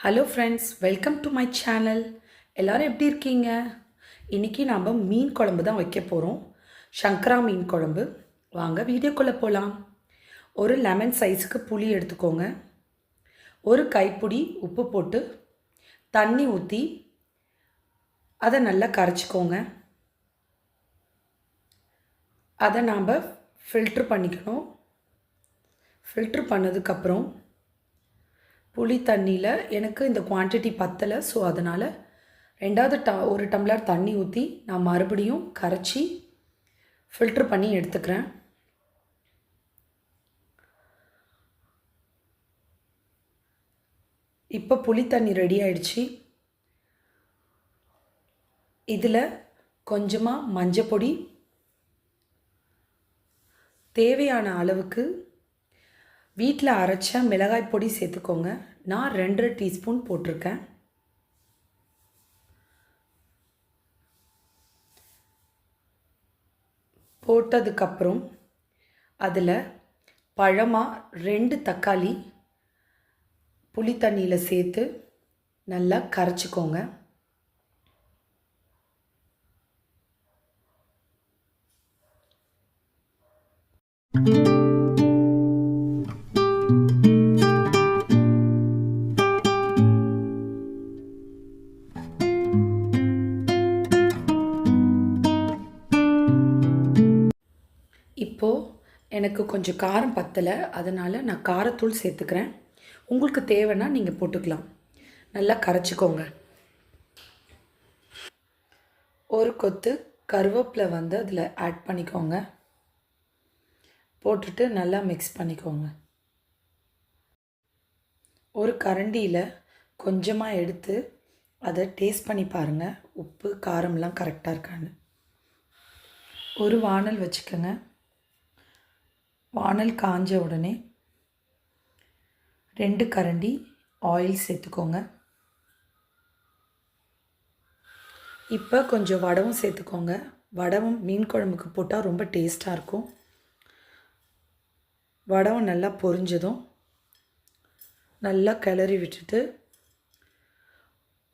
Hello friends, welcome to my channel. எல்லோரும் எப்படி இருக்கீங்க? இன்றைக்கி நாம் மீன் குழம்பு தான் வைக்க போகிறோம். சங்கரா மீன் குழம்பு. வாங்க வீடியோக்குள்ளே போகலாம். ஒரு லெமன் சைஸுக்கு புளி எடுத்துக்கோங்க. ஒரு கைப்பிடி உப்பு போட்டு தண்ணி ஊற்றி அதை நல்லா கரைச்சிக்கோங்க. அதை நாம் ஃபில்ட்ரு பண்ணிக்கணும். ஃபில்ட்ரு பண்ணதுக்கப்புறம் புளி தண்ணியில் எனக்கு இந்த குவான்டிட்டி பத்தலை, ஸோ அதனால் ரெண்டாவது ஒரு டம்ளர் தண்ணி ஊற்றி நான் மறுபடியும் கரைச்சி ஃபில்ட்ரு பண்ணி எடுத்துக்கிறேன். இப்போ புளி தண்ணி ரெடி ஆயிடுச்சு. இதில் கொஞ்சமாக மஞ்சப்பொடி, தேவையான அளவுக்கு வீட்டில் அரைச்ச மிளகாய் பொடி சேர்த்துக்கோங்க. நான் 2 டீஸ்பூன் போட்டிருக்கேன். போட்டதுக்கப்புறம் அதில் பழமாக 2 தக்காளி புளி தண்ணியில் சேர்த்து நல்லா கரைச்சிக்கோங்க. இப்போது எனக்கு கொஞ்சம் காரம் பத்தலை, அதனால் நான் காரத்தூள் சேர்த்துக்கிறேன். உங்களுக்கு தேவைன்னா நீங்கள் போட்டுக்கலாம். நல்லா கரைச்சிக்கோங்க. ஒரு கொத்து கருவேப்பிலை அதில் ஆட் பண்ணிக்கோங்க. போட்டுட்டு நல்லா மிக்ஸ் பண்ணிக்கோங்க. ஒரு கரண்டியில் கொஞ்சமாக எடுத்து அதை டேஸ்ட் பண்ணி பாருங்கள், உப்பு காரம்லாம் கரெக்டாக இருக்கான்னு. ஒரு வானல் வச்சுக்கோங்க. வானல் காஞ்ச உடனே 2 கரண்டி ஆயில் சேர்த்துக்கோங்க. இப்போ கொஞ்சம் வடவும் சேர்த்துக்கோங்க. வடவும் மீன் குழம்புக்கு போட்டால் ரொம்ப டேஸ்ட்டாக இருக்கும். வடவும் நல்லா பொரிஞ்சதும் நல்லா கிளறி விட்டுட்டு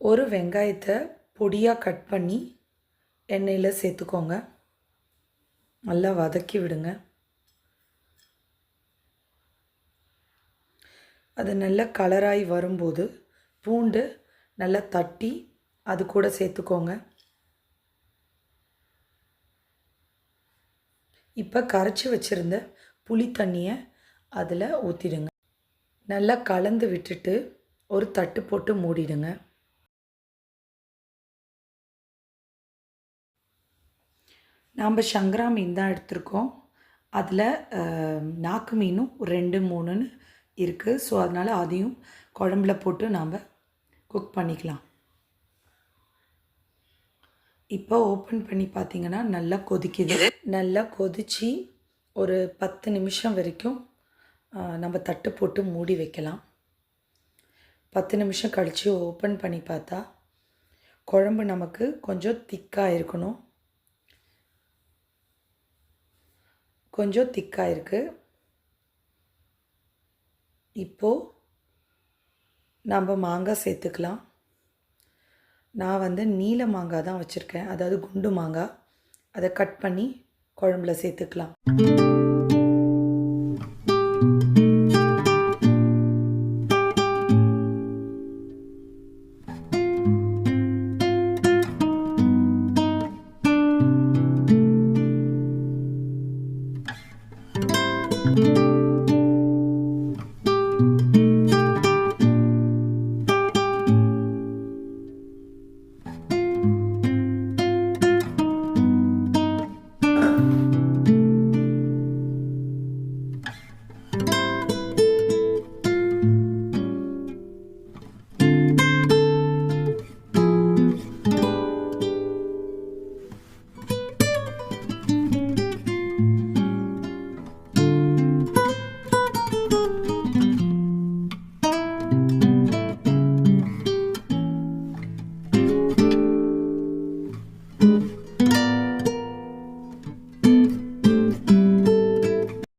ஒரு வெங்காயத்தை பொடியாக கட் பண்ணி எண்ணெயில் சேர்த்துக்கோங்க. நல்லா வதக்கி விடுங்க. அது நல்லா கலராகி வரும்போது பூண்டு நல்லா தட்டி அது கூட சேர்த்துக்கோங்க. இப்போ கரைச்சி வச்சுருந்த புளி தண்ணியை அதில் ஊற்றிடுங்க. நல்லா கலந்து விட்டுட்டு ஒரு தட்டு போட்டு மூடிடுங்க. நாம் சங்கரா மீன் தான் எடுத்திருக்கோம். அதில் நாக்கு மீனும் 2, 3ன்னு இருக்குது. ஸோ அதனால் அதையும் குழம்புல போட்டு நாம் குக் பண்ணிக்கலாம். இப்போ ஓப்பன் பண்ணி பார்த்திங்கன்னா நல்லா கொதிக்குது. நல்லா கொதித்து ஒரு 10 நிமிஷம் வரைக்கும் நம்ம தட்டு போட்டு மூடி வைக்கலாம். 10 நிமிஷம் கழித்து ஓப்பன் பண்ணி பார்த்தா குழம்பு நமக்கு கொஞ்சம் திக்காக இருக்கணும். கொஞ்சம் திக்காக இருக்குது. இப்போது நம்ம மாங்காய் சேர்த்துக்கலாம். நான் நீல மாங்காய் தான் வச்சுருக்கேன், அதாவது குண்டு மாங்காய். அதை கட் பண்ணி குழம்புல சேர்த்துக்கலாம்.